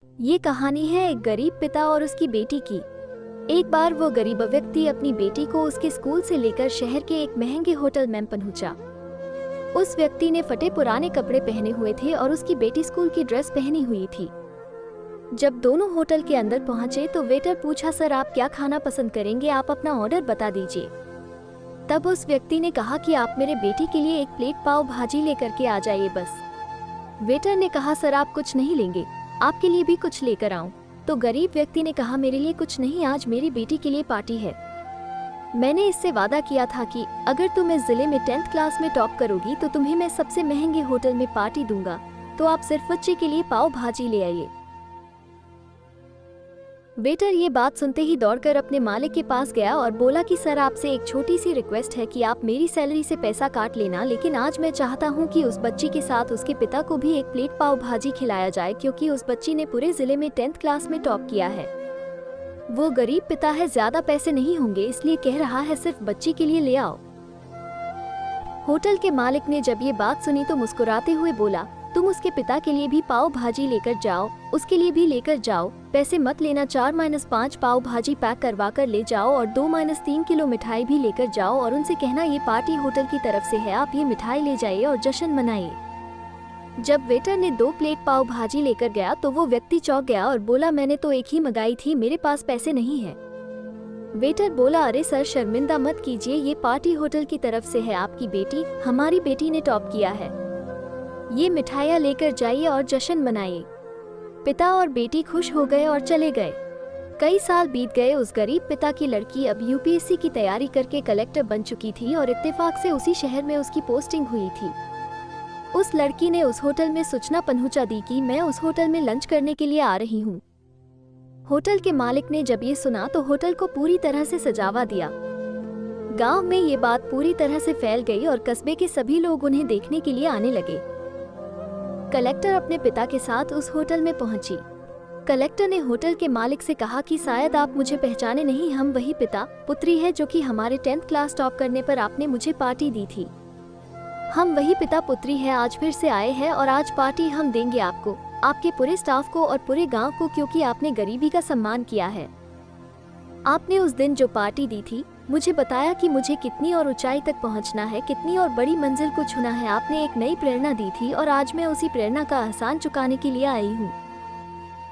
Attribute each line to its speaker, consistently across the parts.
Speaker 1: ये कहानी है एक गरीब पिता और उसकी बेटी की। एक बार वो गरीब व्यक्ति अपनी बेटी को उसके स्कूल से लेकर शहर के एक महंगे होटल में पहुंचा। उस व्यक्ति ने फटे पुराने कपड़े पहने हुए थे और उसकी बेटी स्कूल की ड्रेस पहनी हुई थी। जब दोनों होटल के अंदर पहुंचे तो वेटर पूछा, सर आप क्या खाना पसंद करेंगे, आप अपना ऑर्डर बता दीजिए। तब उस व्यक्ति ने कहा कि आप मेरे बेटी के लिए एक प्लेट पाव भाजी लेकर के आ जाइए बस। वेटर ने कहा, सर आप कुछ नहीं लेंगे, आपके लिए भी कुछ लेकर आऊं? तो गरीब व्यक्ति ने कहा, मेरे लिए कुछ नहीं, आज मेरी बेटी के लिए पार्टी है। मैंने इससे वादा किया था कि अगर तुम इस जिले में 10th क्लास में टॉप करोगी तो तुम्हें मैं सबसे महंगे होटल में पार्टी दूंगा, तो आप सिर्फ बच्चे के लिए पाव भाजी ले आइए। वेटर ये बात सुनते ही दौड़कर अपने मालिक के पास गया और बोला कि सर आपसे एक छोटी सी रिक्वेस्ट है कि आप मेरी सैलरी से पैसा काट लेना, लेकिन आज मैं चाहता हूँ कि उस बच्ची के साथ उसके पिता को भी एक प्लेट पाव भाजी खिलाया जाए, क्योंकि उस बच्ची ने पूरे जिले में 10th क्लास में टॉप किया है। वो गरीब पिता है, ज्यादा पैसे नहीं होंगे, इसलिए कह रहा है सिर्फ बच्ची के लिए ले आओ। होटल के मालिक ने जब ये बात सुनी तो मुस्कुराते हुए बोला, तुम उसके पिता के लिए भी पाव भाजी लेकर जाओ, उसके लिए भी लेकर जाओ, पैसे मत लेना, 4-5 पाव भाजी पैक करवा कर ले जाओ और 2-3 किलो मिठाई भी लेकर जाओ और उनसे कहना ये पार्टी होटल की तरफ से है, आप ये मिठाई ले जाइए और जश्न मनाइए। जब वेटर ने 2 प्लेट पाव भाजी लेकर गया तो वो व्यक्ति चौंक गया और बोला, मैंने तो एक ही मंगाई थी, मेरे पास पैसे नहीं है। वेटर बोला, अरे सर शर्मिंदा मत कीजिए, ये पार्टी होटल की तरफ से है, आपकी बेटी, हमारी बेटी ने टॉप किया है, ये मिठाइयाँ लेकर जाइए और जश्न मनाइए। पिता और बेटी खुश हो गए और चले गए। कई साल बीत गए। उस गरीब पिता की लड़की अब यूपीएससी की तैयारी करके कलेक्टर बन चुकी थी और इत्तेफाक से उसी शहर में उसकी पोस्टिंग हुई थी। उस लड़की ने उस होटल में सूचना पहुंचा दी कि मैं उस होटल में लंच करने के लिए आ रही हूँ। होटल के मालिक ने जब ये सुना तो होटल को पूरी तरह से सजावा दिया। गांव में ये बात पूरी तरह से फैल गई और कस्बे के सभी लोग उन्हें देखने के लिए आने लगे। कलेक्टर अपने पिता के साथ उस होटल में पहुंची। कलेक्टर ने होटल के मालिक से कहा कि शायद आप मुझे पहचाने नहीं, हम वही पिता पुत्री है जो कि हमारे 10th क्लास टॉप करने पर आपने मुझे पार्टी दी थी। हम वही पिता पुत्री है, आज फिर से आए हैं और आज पार्टी हम देंगे आपको, आपके पूरे स्टाफ को और पूरे गांव को, क्योंकि आपने गरीबी का सम्मान किया है। आपने उस दिन जो पार्टी दी थी, मुझे बताया कि मुझे कितनी और ऊंचाई तक पहुंचना है, कितनी और बड़ी मंजिल को छूना है। आपने एक नई प्रेरणा दी थी और आज मैं उसी प्रेरणा का एहसान चुकाने के लिए आई हूँ।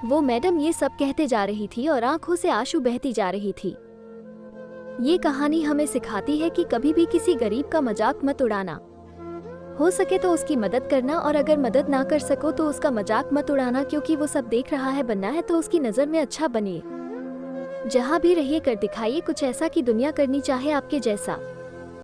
Speaker 1: वो मैडम ये सब कहते जा रही थी और आंखों से आंसू बहती जा रही थी। ये कहानी हमें सिखाती है कि कभी भी किसी गरीब का मजाक मत उड़ाना। हो सके तो उसकी मदद करना, और अगर मदद ना कर सको तो उसका मजाक मत उड़ाना, क्योंकि वो सब देख रहा है, बनना है तो उसकी नज़र में अच्छा बनिए। जहाँ भी रहिए कर दिखाइए कुछ ऐसा कि दुनिया करनी चाहे आपके जैसा।